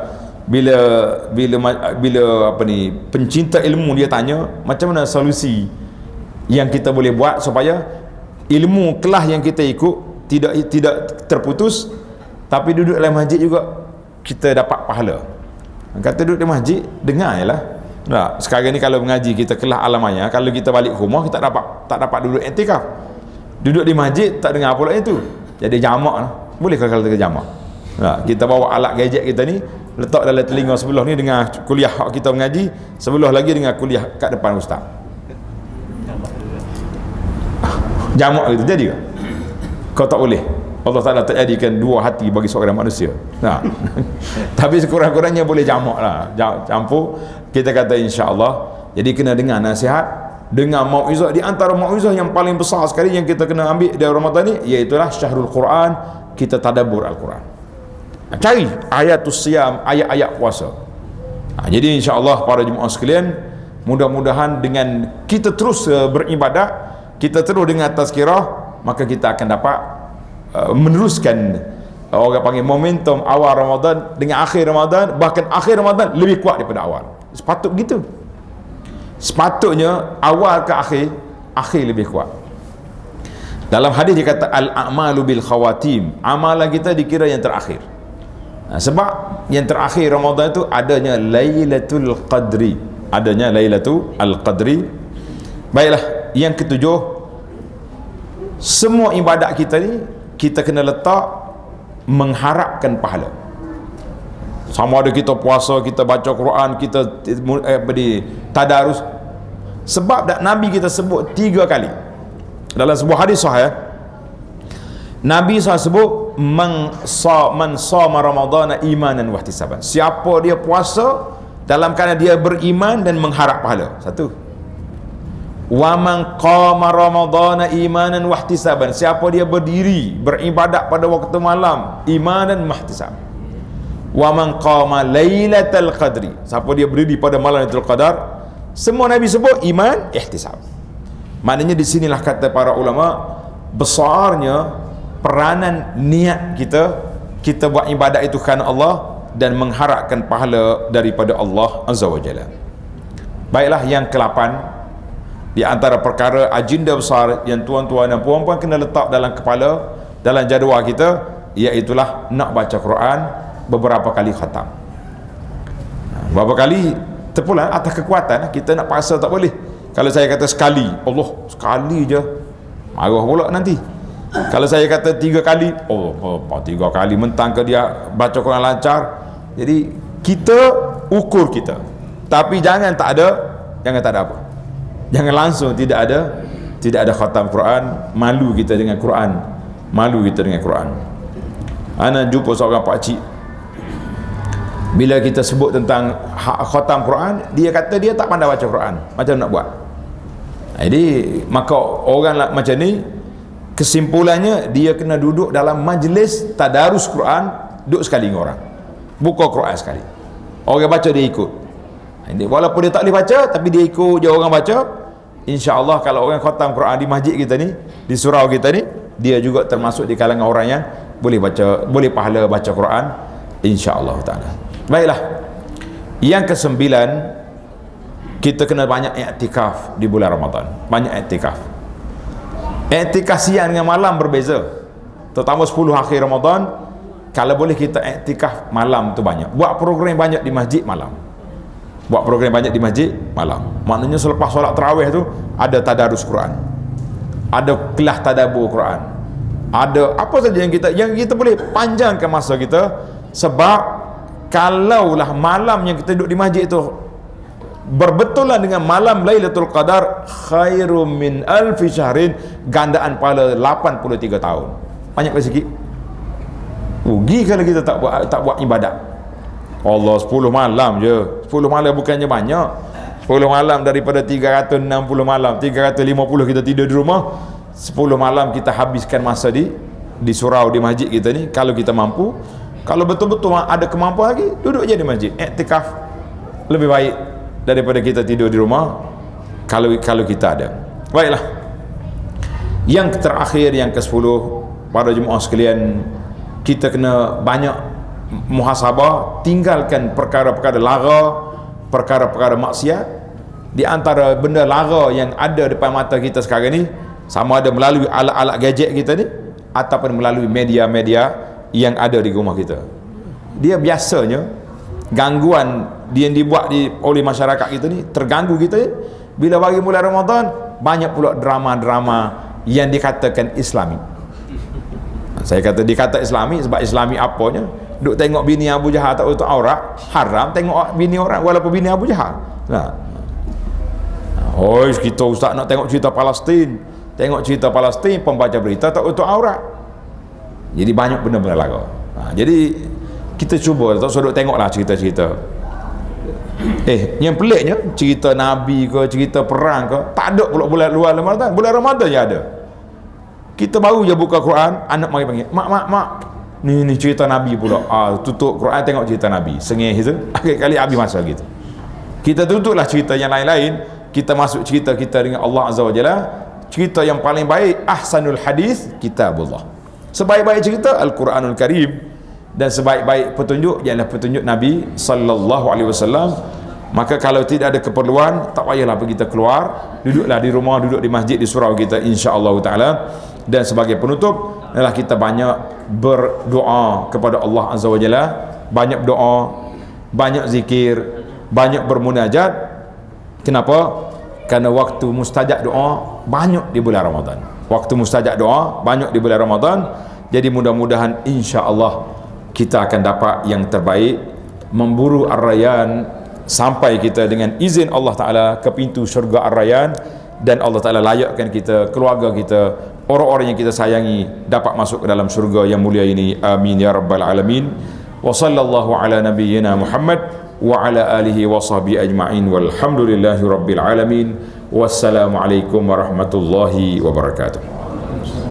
bila pencinta ilmu dia tanya macam mana solusi yang kita boleh buat supaya ilmu kelas yang kita ikut tidak terputus, tapi duduk dalam masjid juga kita dapat pahala. Kata duduk di masjid, dengar je lah. Sekarang ni kalau mengaji kita kelas alamanya, kalau kita balik rumah kita tak dapat duduk i'tikaf. Duduk di masjid tak dengar pula itu. Jadi jamak lah. Boleh kalau kita jamak. Kita bawa alat gadget kita ni, letak dalam telinga sebelah ni dengar kuliah kita mengaji, sebelah lagi dengar kuliah kat depan ustaz. Jamak itu jadi ke? Kau tak boleh. Allah Ta'ala tak jadikan 2 hati bagi seorang manusia. Tapi sekurang-kurangnya boleh jamak lah, campur. Kita kata insya-Allah. Jadi kena dengar nasihat, dengan mauizah. Di antara mauizah yang paling besar sekali yang kita kena ambil dari Ramadan ni, iaitulah syahrul Quran. Kita tadabbur Al-Quran, cari ayatus siyam, ayat-ayat puasa. Jadi insya-Allah para jemaah sekalian, mudah-mudahan dengan kita terus beribadah, kita terus dengan tazkirah, maka kita akan dapat meneruskan orang panggil momentum awal Ramadan dengan akhir Ramadan, bahkan akhir Ramadan lebih kuat daripada awal. Sepatut begitu. Sepatutnya awal ke akhir lebih kuat. Dalam hadis dia kata al-a'malu bil khawatim, amalan kita dikira yang terakhir. Sebab yang terakhir Ramadan itu adanya Lailatul Qadri, adanya Lailatul Qadri. Baiklah, yang ketujuh, semua ibadat kita ni kita kena letak mengharapkan pahala. Sama ada kita puasa, kita baca Quran, kita tadarus. Sebab Nabi kita sebut 3 kali dalam sebuah hadis sahih. Nabi SAW sebut man sama Ramadana imanan wa ihtisaban. Siapa dia puasa dalam keadaan dia beriman dan mengharap pahala. Satu. Wa man qama Ramadana imanan wa ihtisaban. Siapa dia berdiri beribadat pada waktu malam imanan wa ihtisaban. Wa man qama lailatal qadri. Siapa dia berdiri pada malam Lailatul Qadar. Semua Nabi sebut iman ihtisab. Maknanya di sinilah kata para ulama besarnya peranan niat kita buat ibadat itu kerana Allah dan mengharapkan pahala daripada Allah Azza wa Jalla. Baiklah, yang ke-8 di antara perkara agenda besar yang tuan-tuan dan puan-puan kena letak dalam kepala, dalam jadual kita, iaitulah nak baca Quran beberapa kali khatam. Berapa kali terpulang atas kekuatan. Kita nak paksa tak boleh. Kalau saya kata sekali, Allah sekali je, marah pula nanti. Kalau saya kata 3 kali, oh 3 kali mentang ke dia baca Quran lancar. Jadi kita ukur kita, tapi jangan tak ada apa, jangan langsung tidak ada khatam Quran. Malu kita dengan Quran, malu kita dengan Quran. Ana jumpa seorang pakcik, bila kita sebut tentang khatam Quran, dia kata dia tak pandai baca Quran, macam nak buat. Jadi maka orang macam ni, kesimpulannya dia kena duduk dalam majlis tadarus Quran, duduk sekali dengan orang, buka Quran sekali, orang baca dia ikut. Jadi walaupun dia tak boleh baca, tapi dia ikut je orang baca. InsyaAllah kalau orang khatam Quran di masjid kita ni, di surau kita ni, dia juga termasuk di kalangan orang yang boleh baca, boleh pahala baca Quran, insyaAllah ta'ala. Baiklah, yang ke-9, kita kena banyak iktikaf di bulan Ramadan. Banyak iktikaf. Iktikaf siang dengan malam berbeza, terutama 10 akhir Ramadan. Kalau boleh kita iktikaf malam tu banyak, buat program banyak di masjid malam, buat program banyak di masjid malam. Maknanya selepas solat tarawih tu ada tadarus Quran, ada kelas tadabbur Quran, ada apa saja yang kita boleh panjangkan masa kita. Sebab kalaulah malam yang kita duduk di masjid itu berbetulan dengan malam Lailatul Qadar, khairum min alfi syahrin, gandaan pahala 83 tahun. Banyak ke sikit? Rugi kalau kita tak buat ibadat. Allah, 10 malam je. 10 malam bukannya banyak. 10 malam daripada 360 malam, 350 kita tidur di rumah. 10 malam kita habiskan masa di surau, di masjid kita ni, kalau kita mampu. Kalau betul-betul ada kemampuan lagi, duduk je di masjid. Iktikaf lebih baik daripada kita tidur di rumah, kalau kita ada. Baiklah, yang terakhir, yang ke-10, para jemaah sekalian, kita kena banyak muhasabah, tinggalkan perkara-perkara lara, perkara-perkara maksiat. Di antara benda lara yang ada depan mata kita sekarang ni, sama ada melalui alat-alat gadget kita ni ataupun melalui media-media yang ada di rumah kita. Dia biasanya gangguan yang dibuat oleh masyarakat kita ni, terganggu kita ni. Bila bagi mulai Ramadan, banyak pula drama-drama yang dikatakan Islami. Saya kata dikata Islami sebab Islami apanya? Duk tengok bini Abu Jahal tak tutup aurat, haram tengok bini orang walaupun bini Abu Jahal. Nah, kita ustaz nak tengok cerita Palestin, tengok cerita Palestin, pembaca berita tak tutup aurat. Jadi banyak benda-benda lara. Jadi kita cuba tak usah duk tengoklah cerita-cerita. Yang peliknya, cerita Nabi ke, cerita perang ke, tak ada pula bulan luar Ramadan. Bulan Ramadan je ada. Kita baru je buka Quran, anak mari panggil, mak, ni cerita Nabi pula. Tutup Quran, tengok cerita Nabi, sengih itu. Akhir kali habis masa gitu. Kita tutuplah cerita yang lain-lain, kita masuk cerita kita dengan Allah Azza wa Jalla. Cerita yang paling baik, ahsanul hadis kitabullah. Sebaik-baik cerita Al-Quranul Karim, dan sebaik-baik petunjuk ialah petunjuk Nabi sallallahu alaihi wasallam. Maka kalau tidak ada keperluan, tak payahlah kita keluar, duduklah di rumah, duduk di masjid, di surau kita, insya-Allah taala. Dan sebagai penutup adalah kita banyak berdoa kepada Allah Azza wa Jalla, banyak doa, banyak zikir, banyak bermunajat. Kenapa? Karena waktu mustajab doa banyak di bulan Ramadan. Waktu mustajab doa banyak di bulan Ramadan. Jadi mudah-mudahan insya-Allah kita akan dapat yang terbaik, memburu Ar-Rayyan sampai kita dengan izin Allah Ta'ala ke pintu syurga Ar-Rayyan, dan Allah Ta'ala layakkan kita, keluarga kita, orang-orang yang kita sayangi dapat masuk ke dalam syurga yang mulia ini. Amin ya rabbal alamin. Wa sallallahu ala nabiyyina Muhammad wa ala alihi wa sahbihi ajma'in walhamdulillahi rabbil alamin. Wassalamualaikum warahmatullahi wabarakatuh.